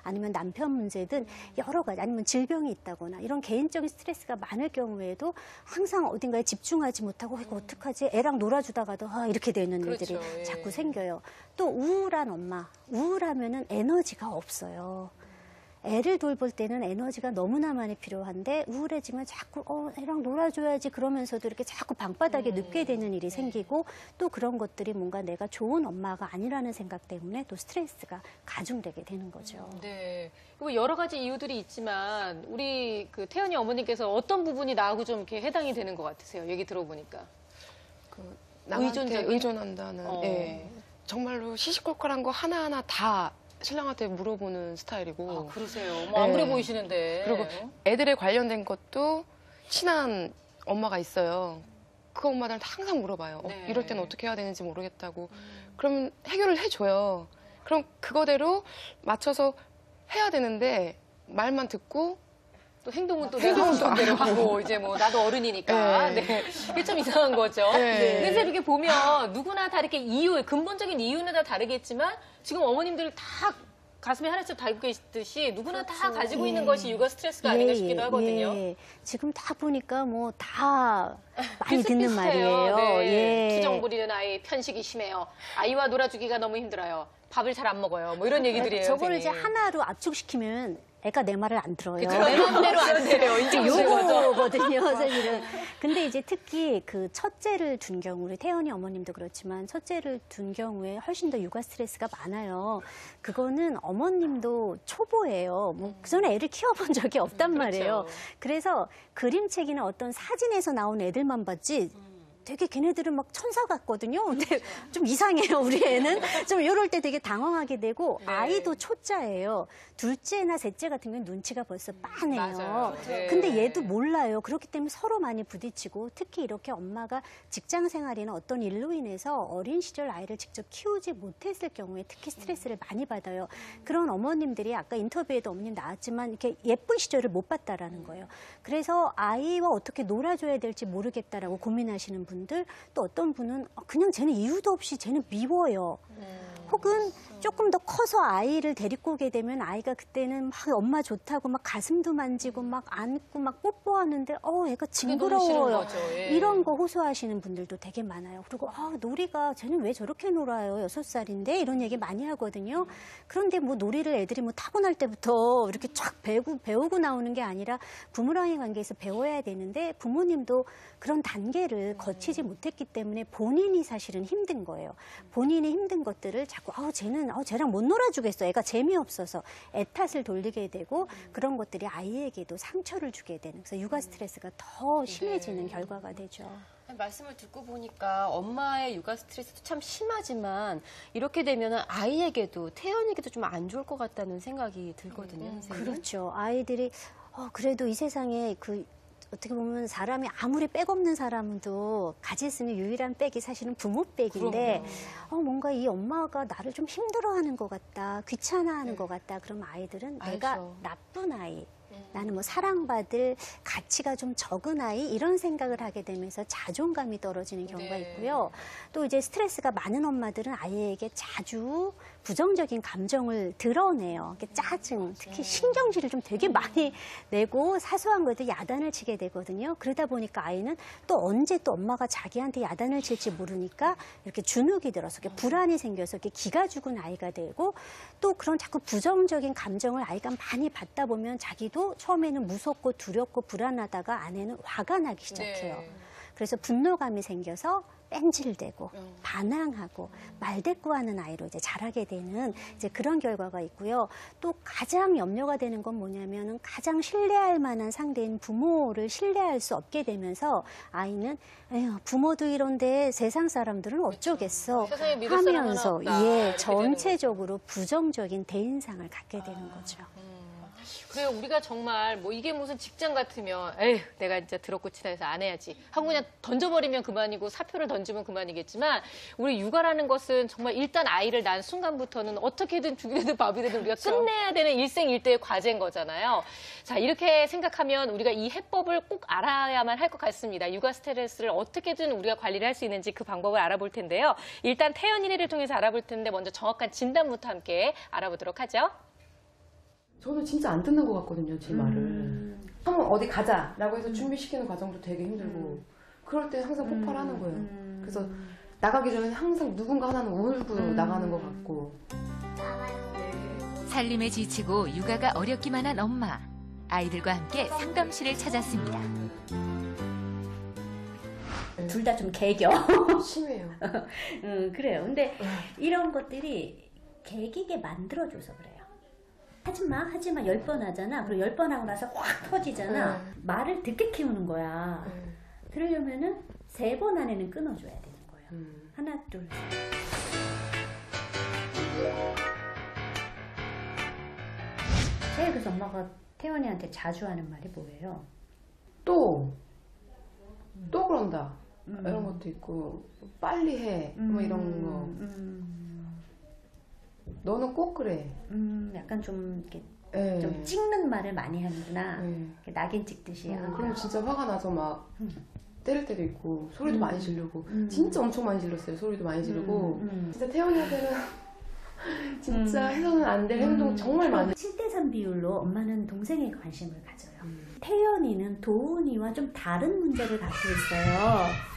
아니면 남편 문제든 여러 가지 아니면 질병이 있다거나 이런 개인적인 스트레스가 많을 경우에도 항상 어딘가에 집중하지 못하고 이거 어떡하지? 애랑 놀아주다가도 이렇게 되는 그렇죠. 일들이 예. 자꾸 생겨요. 또 우울한 엄마, 우울하면은 에너지가 없어요. 애를 돌볼 때는 에너지가 너무나 많이 필요한데 우울해지면 자꾸 애랑 놀아줘야지 그러면서도 이렇게 자꾸 방바닥에 눕게 되는 일이 생기고 또 그런 것들이 뭔가 내가 좋은 엄마가 아니라는 생각 때문에 또 스트레스가 가중되게 되는 거죠. 네. 그리고 여러 가지 이유들이 있지만 우리 그 태연이 어머니께서 어떤 부분이 나하고 좀 이렇게 해당이 되는 것 같으세요? 얘기 들어보니까. 남한테 의존한다는. 예. 예. 정말로 시시콜콜한 거 하나하나 다 신랑한테 물어보는 스타일이고. 그러세요? 뭐 안 그래 네. 보이시는데. 그리고 애들에 관련된 것도 친한 엄마가 있어요. 그 엄마들한테 항상 물어봐요. 네. 이럴 때는 어떻게 해야 되는지 모르겠다고. 그러면 해결을 해줘요. 그럼 그거대로 맞춰서 해야 되는데 말만 듣고 또 행동은 또 내가 하고 대로 하고 이제 뭐 나도 어른이니까 네. 네. 이게 좀 이상한 거죠. 네. 그래서 이렇게 보면 누구나 다 이렇게 근본적인 이유는 다 다르겠지만 지금 어머님들 다 가슴에 하나씩 달고 계시듯이 누구나 다 가지고 있는 것이 육아 스트레스가 아닌가 싶기도 하거든요. 예. 지금 다 보니까 뭐 다 많이 비슷비슷해요. 듣는 말이에요. 네. 예. 투정 부리는 아이, 편식이 심해요. 아이와 놀아주기가 너무 힘들어요. 밥을 잘 안 먹어요. 뭐 이런 얘기들이에요. 저거를 이제 선생님. 하나로 압축시키면 애가 내 말을 안 들어요. 내 마음대로 안 돼요. 이제 요거거든요, 사실은. 근데 이제 특히 그 첫째를 둔 경우, 우리 태연이 어머님도 그렇지만 첫째를 둔 경우에 훨씬 더 육아 스트레스가 많아요. 그거는 어머님도 초보예요. 뭐 그전에 애를 키워본 적이 없단 말이에요. 그렇죠. 그래서 그림책이나 어떤 사진에서 나온 애들만 봤지 되게 걔네들은 막 천사 같거든요. 근데 좀 이상해요, 우리 애는. 좀 이럴 때 되게 당황하게 되고 네. 아이도 초짜예요. 둘째나 셋째 같은 경우는 눈치가 벌써 빤해요. 맞아요. 네. 근데 얘도 몰라요. 그렇기 때문에 서로 많이 부딪히고 특히 이렇게 엄마가 직장 생활이나 어떤 일로 인해서 어린 시절 아이를 직접 키우지 못했을 경우에 특히 스트레스를 많이 받아요. 그런 어머님들이 아까 인터뷰에도 어머님 나왔지만 이렇게 예쁜 시절을 못 봤다라는 거예요. 그래서 아이와 어떻게 놀아줘야 될지 모르겠다라고 고민하시는 분들, 또 어떤 분은 그냥 쟤는 이유도 없이 쟤는 미워요. 혹은 조금 더 커서 아이를 데리고 오게 되면 아이가 그때는 막 엄마 좋다고 막 가슴도 만지고 막 안고 막 뽀뽀하는데 애가 징그러워요. 거죠. 예. 이런 거 호소하시는 분들도 되게 많아요. 그리고 놀이가 쟤는 왜 저렇게 놀아요? 6살인데 이런 얘기 많이 하거든요. 그런데 뭐 놀이를 애들이 뭐 타고날 때부터 이렇게 쫙 배우고 나오는 게 아니라 부모랑의 관계에서 배워야 되는데 부모님도 그런 단계를 거치지 못했기 때문에 본인이 사실은 힘든 거예요. 본인이 힘든 것들을 자꾸 쟤랑 못 놀아주겠어. 애가 재미없어서 애 탓을 돌리게 되고 그런 것들이 아이에게도 상처를 주게 되는 그래서 육아 스트레스가 더 심해지는 결과가 되죠. 말씀을 듣고 보니까 엄마의 육아 스트레스도 참 심하지만 이렇게 되면 아이에게도 태연이에게도 좀 안 좋을 것 같다는 생각이 들거든요. 선생님. 그렇죠. 아이들이 그래도 이 세상에 어떻게 보면 사람이 아무리 백 없는 사람도 가질 수 있는 유일한 백이 사실은 부모 백인데 뭔가 이 엄마가 나를 좀 힘들어하는 것 같다, 귀찮아하는 것 같다. 그럼 아이들은 내가 알죠. 나쁜 아이, 나는 뭐 사랑받을 가치가 좀 적은 아이 이런 생각을 하게 되면서 자존감이 떨어지는 경우가 있고요. 또 이제 스트레스가 많은 엄마들은 아이에게 자주 부정적인 감정을 드러내요. 짜증, 특히 신경질을 좀 되게 많이 내고 사소한 것도 야단을 치게 되거든요. 그러다 보니까 아이는 또 언제 또 엄마가 자기한테 야단을 칠지 모르니까 이렇게 주눅이 들어서 이렇게 불안이 생겨서 이렇게 기가 죽은 아이가 되고 또 그런 자꾸 부정적인 감정을 아이가 많이 받다 보면 자기도 처음에는 무섭고 두렵고 불안하다가 안에는 화가 나기 시작해요. 그래서 분노감이 생겨서 뺀질대고 반항하고 말대꾸하는 아이로 이제 자라게 되는 이제 그런 결과가 있고요. 또 가장 염려가 되는 건 뭐냐면은 가장 신뢰할 만한 상대인 부모를 신뢰할 수 없게 되면서 아이는 에휴, 부모도 이런데 세상 사람들은 어쩌겠어 세상에 믿을 사람 하나 하면서 없다. 이렇게 되는 전체적으로 부정적인 대인상을 갖게 되는 거죠. 그래요. 우리가 정말 뭐 이게 무슨 직장 같으면 에휴 내가 진짜 더럽고 치다해서 안 해야지 하고 그냥 던져버리면 그만이고 사표를 던지면 그만이겠지만 우리 육아라는 것은 정말 일단 아이를 낳은 순간부터는 어떻게든 죽이든 밥이 되든 우리가 끝내야 되는 일생일대의 과제인 거잖아요. 자, 이렇게 생각하면 우리가 이 해법을 꼭 알아야만 할 것 같습니다. 육아 스트레스를 어떻게든 우리가 관리를 할 수 있는지 그 방법을 알아볼 텐데요. 일단 태연이네를 통해서 알아볼 텐데 먼저 정확한 진단부터 함께 알아보도록 하죠. 저는 진짜 안 듣는 것 같거든요, 제 말을. 한번 어디 가자라고 해서 준비시키는 과정도 되게 힘들고 그럴 때 항상 폭발하는 거예요. 그래서 나가기 전에 항상 누군가 하나는 울고 나가는 것 같고. 살림에 지치고 육아가 어렵기만 한 엄마. 아이들과 함께 상담실을 찾았습니다. 둘 다 좀 개겨. 심해요. 그래요. 근데 이런 것들이 개기게 만들어줘서 그래요. 하지마 10번 하잖아. 그리고 10번 하고 나서 확 터지잖아. 말을 듣게 키우는 거야. 그러려면은 3번 안에는 끊어줘야 되는 거예요. 하나, 둘, 셋. 제일 그래서 엄마가 태연이한테 자주 하는 말이 뭐예요? 또 그런다. 이런 것도 있고 빨리 해. 뭐 이런 거. 너는 꼭 그래. 약간 좀 이렇게 네. 좀 찍는 말을 많이 하는구나. 네. 이렇게 낙인 찍듯이요. 그럼 진짜 화가 나서 막 때릴 때도 있고 소리도 많이 지르고 진짜 엄청 많이 질렀어요. 소리도 많이 지르고 진짜 태연이한테는 진짜 해서는 안 될 행동 정말 많이. 7대3 비율로 엄마는 동생에 관심을 가져요. 태연이는 도훈이와 좀 다른 문제를 갖고 있어요.